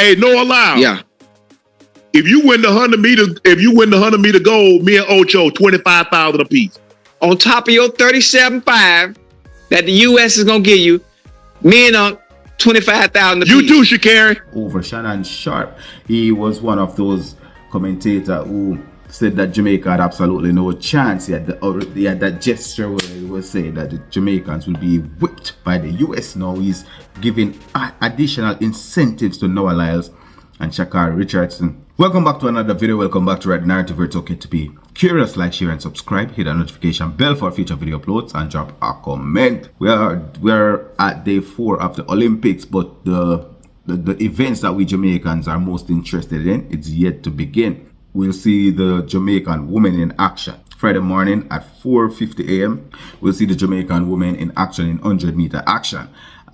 Hey, no allow. Yeah. If you win the 100 meter gold, me and Ocho, 25,000 apiece. On top of your 37.5 that the US is gonna give you, me and 25,000 apiece. You too, Shakari. Over Shannon Sharpe. He was one of those commentators who said that Jamaica had absolutely no chance. He had that gesture where he was saying that the Jamaicans will be whipped by the US. Now he's giving additional incentives to Noah Lyles and Shakari Richardson. Welcome back to another video. Welcome back to Red Narrative, where it's okay to be curious. Like, share and subscribe. Hit that notification bell for future video uploads and drop a comment. We are at day 4 of the Olympics, but the events that we Jamaicans are most interested in, it's yet to begin. We'll see the Jamaican women in action Friday morning at 4:50 a.m. We'll see the Jamaican women in action in 100-meter action.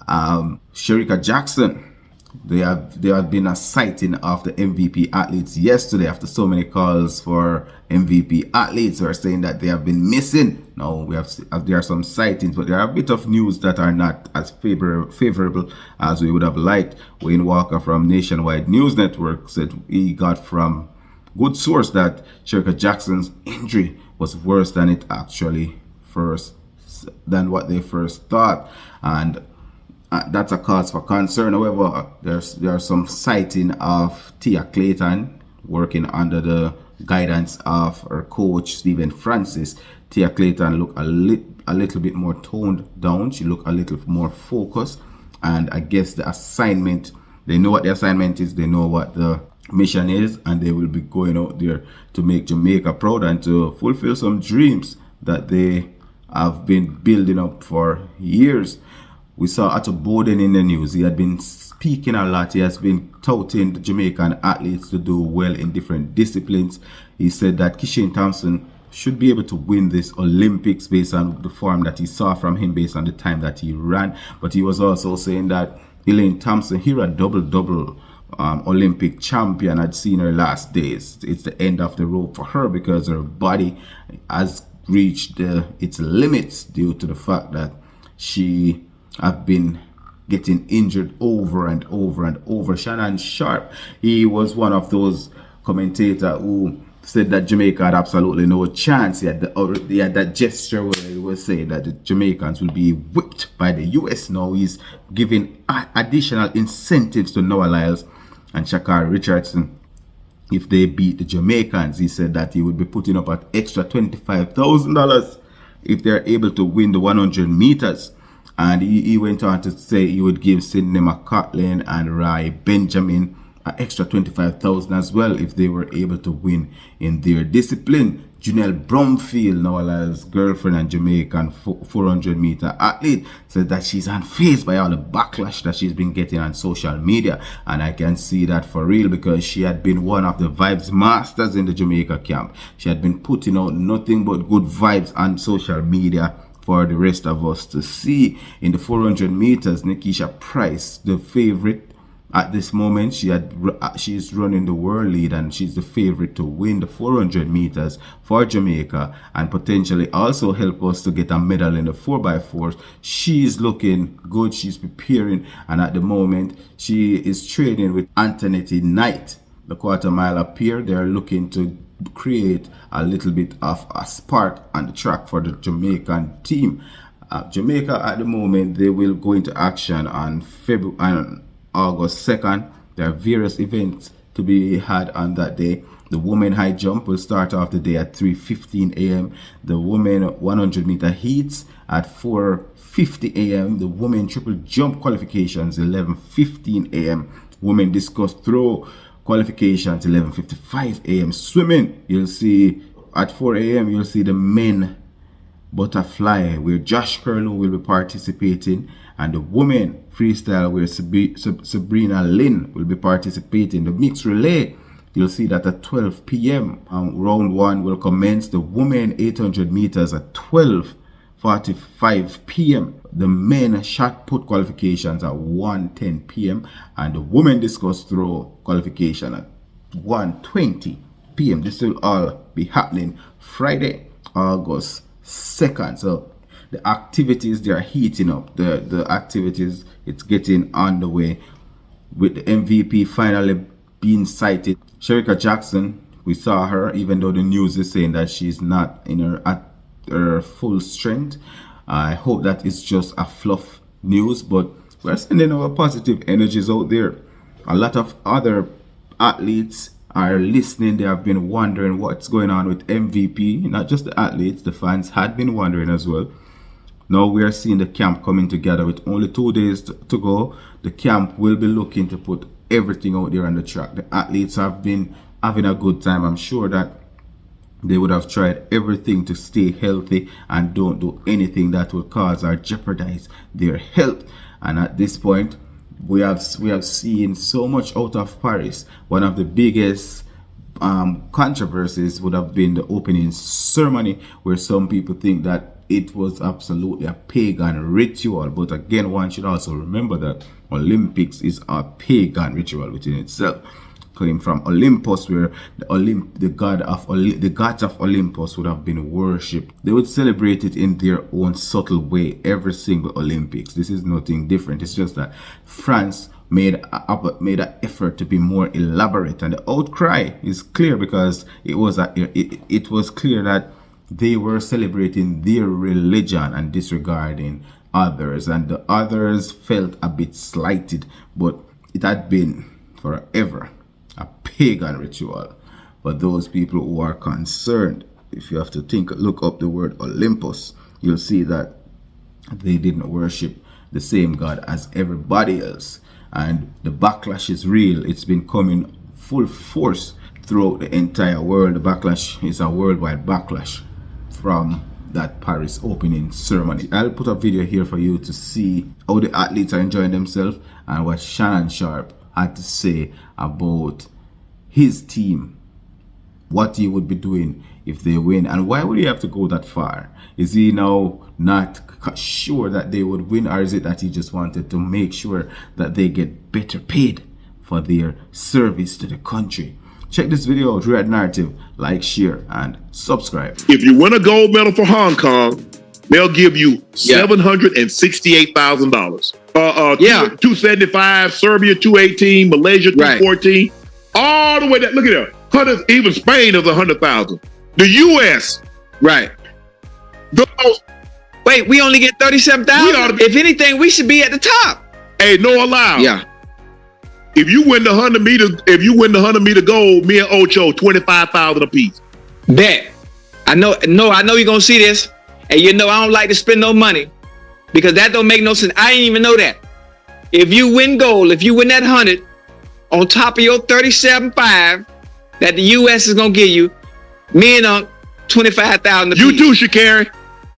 Shericka Jackson, there have been a sighting of the MVP athletes yesterday after so many calls for MVP athletes who are saying that they have been missing. Now there are some sightings, but there are a bit of news that are not as favorable as we would have liked. Wayne Walker from Nationwide News Network said he got from good source that Shericka Jackson's injury was worse than what they first thought, and that's a cause for concern. However, there are some sighting of Tia Clayton working under the guidance of her coach Stephen Francis. Tia Clayton looked a little bit more toned down. She looked a little more focused, and I guess the assignment, they know what the assignment is, they know what the mission is, and they will be going out there to make Jamaica proud and to fulfill some dreams that they have been building up for years. We saw Otto Bowden in the news. He had been speaking a lot. He has been touting the Jamaican athletes to do well in different disciplines. He said that Kishane Thompson should be able to win this Olympics based on the form that he saw from him, based on the time that he ran. But he was also saying that Elaine Thompson, here a double Olympic champion, had seen her last days. It's the end of the rope for her because her body has reached its limits due to the fact that she have been getting injured over and over and over. Shannon Sharpe, he was one of those commentators who said that Jamaica had absolutely no chance. He had that gesture where he was saying that the Jamaicans will be whipped by the US. Now he's giving additional incentives to Noah Lyles and Shakari Richardson if they beat the Jamaicans. He said that he would be putting up an extra $25,000 if they're able to win the 100 meters. And he went on to say he would give Sidney McCaulin and Rai Benjamin an extra $25,000 as well if they were able to win in their discipline. Janelle Brumfield, Noah Lyles' girlfriend and Jamaican 400-meter athlete, said that she's unfazed by all the backlash that she's been getting on social media. And I can see that for real, because she had been one of the vibes masters in the Jamaica camp. She had been putting out nothing but good vibes on social media for the rest of us to see. In the 400 meters, Nikisha Price, the favorite at this moment, she's running the world lead, and she's the favorite to win the 400 meters for Jamaica and potentially also help us to get a medal in the 4x4. She's looking good, she's preparing, and at the moment she is training with Antoinette Knight. The quarter mile up here, they're looking to create a little bit of a spark on the track for the Jamaican team. Jamaica at the moment, they will go into action on August 2nd. There are various events to be had on that day. The women high jump will start off the day at 3:15 a.m. The women 100 meter heats at 4:50 a.m. The women triple jump qualifications 11:15 a.m. Women discus throw qualifications 11:55 a.m. Swimming, you'll see at 4 a.m. you'll see the men butterfly where Josh Curlew will be participating, and the women freestyle where Sabrina Lynn will be participating. The mixed relay, you'll see that at 12 p.m. Round 1 will commence. The women 800 meters at 12:45 p.m. The men shot put qualifications at 1:10 p.m. and the women discus throw qualification at 1:20 p.m. This will all be happening Friday, August 2nd. So the activities, they are heating up. The activities, it's getting underway. with the MVP finally being cited. Shericka Jackson, we saw her, even though the news is saying that she's not in at her full strength. I hope that it's just a fluff news, but we're sending our positive energies out there. A lot of other athletes are listening. They have been wondering what's going on with MVP. Not just the athletes, the fans had been wondering as well. Now we are seeing the camp coming together with only 2 days to go. The camp will be looking to put everything out there on the track. The athletes have been having a good time. I'm sure that they would have tried everything to stay healthy and don't do anything that would cause or jeopardize their health. And at this point, we have seen so much out of Paris. One of the biggest controversies would have been the opening ceremony, where some people think that it was absolutely a pagan ritual. But again, one should also remember that Olympics is a pagan ritual within itself. Came from Olympus, where the gods of Olympus would have been worshipped. They would celebrate it in their own subtle way every single Olympics. This is nothing different. It's just that France made an effort to be more elaborate, and the outcry is clear because it was clear that they were celebrating their religion and disregarding others, and the others felt a bit slighted. But it had been forever a pagan ritual. For those people who are concerned, if you have to look up the word Olympus, you'll see that they didn't worship the same God as everybody else. And the backlash is real. It's been coming full force throughout the entire world. The backlash is a worldwide backlash from that Paris opening ceremony. I'll put a video here for you to see how the athletes are enjoying themselves and what Shannon Sharpe had to say about his team, what he would be doing if they win, and why would he have to go that far? Is he now not sure that they would win, or is it that he just wanted to make sure that they get better paid for their service to the country? Check this video out, Red Narrative, like, share, and subscribe. If you win a gold medal for Hong Kong, they'll give you $768,000. 275, Serbia 218, Malaysia 214, all the way down. Look at that. Even Spain is 100,000. The U.S. Right. Wait, we only get 37,000. If anything, we should be at the top. Hey, no allow. Yeah. If you win the 100 meter gold, me and Ocho 25,000 apiece. Bet. I know you're gonna see this, and I don't like to spend no money because that don't make no sense. I didn't even know that. If you win gold, if you win that 100 on top of your 37.5 that the U.S. is gonna give you, me and 25,000 apiece. You too, Shakari.